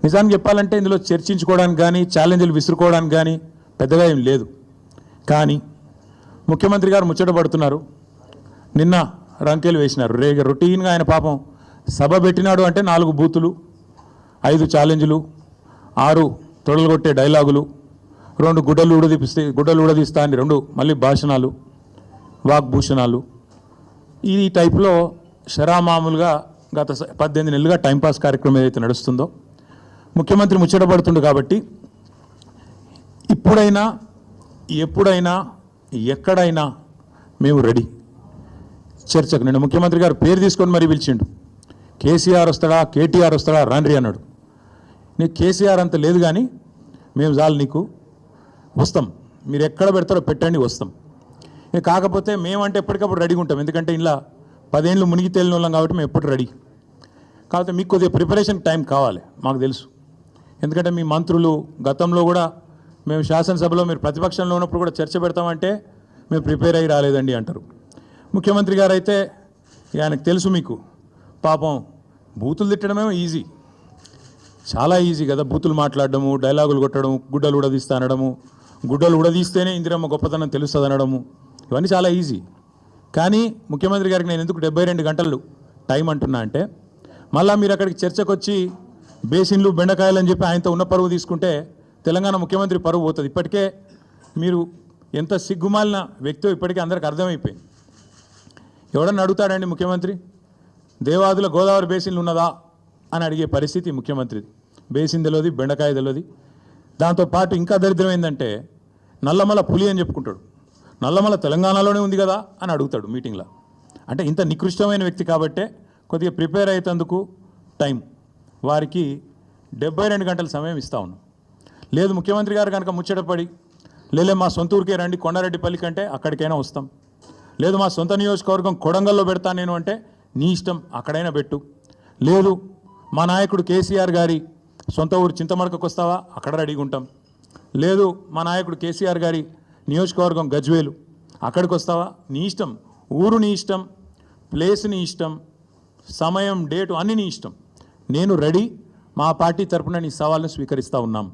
నిజానికి చెప్పాలంటే ఇందులో చర్చించుకోవడానికి కానీ ఛాలెంజ్లు విసురుకోవడానికి కానీ పెద్దగా ఏం లేదు. కానీ ముఖ్యమంత్రి గారు ముచ్చట పడుతున్నారు. నిన్న రంకెలు వేసినారు. రొటీన్గా ఆయన పాపం సభ పెట్టినాడు అంటే 4 బూతులు, 5 ఛాలెంజ్లు, 6 తొడలుగొట్టే డైలాగులు, 2 గుడ్డలు ఊడదీస్తా అని 2 మళ్ళీ భాషణాలు, వాగ్భూషణాలు. ఈ టైప్లో షరామామూలుగా గత 18 నెలలుగా టైంపాస్ కార్యక్రమం ఏదైతే నడుస్తుందో ముఖ్యమంత్రి ముచ్చట పడుతుండు. కాబట్టి ఇప్పుడైనా ఎప్పుడైనా ఎక్కడైనా మేము రెడీ చర్చకు. నిన్న ముఖ్యమంత్రి గారు పేరు తీసుకొని మరీ పిలిచిండు. కేసీఆర్ వస్తాడా, కేటీఆర్ వస్తాడా, రాండ్రి అన్నాడు. నీకు కేసీఆర్ అంత లేదు కానీ మేము చాలు నీకు, వస్తాం, మీరు ఎక్కడ పెడతారో పెట్టండి, వస్తాం. కాకపోతే మేమంటే ఎప్పటికప్పుడు రెడీగా ఉంటాం. ఎందుకంటే ఇలా 10 ఏళ్ళు మునిగి తేలిన వాళ్ళం కాబట్టి మేము ఎప్పుడు రెడీ. కాకపోతే మీకు కొద్దిగా ప్రిపరేషన్ టైం కావాలి, మాకు తెలుసు. ఎందుకంటే మీ మంత్రులు గతంలో కూడా మేము శాసనసభలో మీరు ప్రతిపక్షంలో ఉన్నప్పుడు కూడా చర్చ పెడతామంటే మేము ప్రిపేర్ అయ్యి రాలేదండి అంటారు. ముఖ్యమంత్రి గారు అయితే ఆయనకు తెలుసు, మీకు పాపం బూతులు తిట్టడమేమో ఈజీ, చాలా ఈజీ కదా. బూతులు మాట్లాడడము, డైలాగులు కొట్టడము, గుడ్డలు ఉడదీస్తా అనడము, గుడ్డలు ఉడదీస్తేనే ఇందిరమ్మ గొప్పతనం తెలుస్తుంది అనడము, ఇవన్నీ చాలా ఈజీ. కానీ ముఖ్యమంత్రి గారికి నేను ఎందుకు 72 గంటలు టైం అంటున్నా అంటే, మళ్ళీ మీరు అక్కడికి చర్చకు వచ్చి బేసిన్లు బెండకాయలు అని చెప్పి ఆయనతో ఉన్న పరువు తీసుకుంటే తెలంగాణ ముఖ్యమంత్రి పరువు పోతుంది. ఇప్పటికే మీరు ఎంత సిగ్గుమాలిన వ్యక్తో ఇప్పటికే అందరికి అర్థమైపోయింది. ఎవడన్నా అడుగుతాడండి ముఖ్యమంత్రి, దేవాదుల గోదావరి బేసిన్లు ఉన్నదా అని అడిగే పరిస్థితి ముఖ్యమంత్రిది. బేసిన్ తెలియదు, బెండకాయ తెలియదు. దాంతోపాటు ఇంకా దరిద్రం ఏంటంటే నల్లమల పులి అని చెప్పుకుంటాడు. నల్లమల తెలంగాణలోనే ఉంది కదా అని అడుగుతాడు మీటింగ్లో. అంటే ఇంత నికృష్టమైన వ్యక్తి కాబట్టే కొద్దిగా ప్రిపేర్ అయ్యేందుకు టైం, వారికి 72 గంటల సమయం ఇస్తా ఉన్నాం. లేదు ముఖ్యమంత్రి గారు కనుక ముచ్చటపడి, లేలే మా సొంత ఊరికే రండి కొండారెడ్డిపల్లి కంటే అక్కడికైనా వస్తాం, లేదు మా సొంత నియోజకవర్గం కొడంగల్లో పెడతా నేను అంటే నీ ఇష్టం, అక్కడైనా పెట్టు, లేదు మా నాయకుడు కేసీఆర్ గారి సొంత ఊరు చింతమడకకు వస్తావా, అక్కడ రెడీగా ఉంటాం, లేదు మా నాయకుడు కేసీఆర్ గారి నియోజకవర్గం గజ్వేలు, అక్కడికి వస్తావా, నీ ఇష్టం, ఊరు నీ ఇష్టం, ప్లేస్ నీ ఇష్టం, సమయం డేటు అన్నీ నీ ఇష్టం, నేను రెడీ, మా పార్టీ తరపున నీ సవాళ్ళను స్వీకరిస్తూ ఉన్నాం.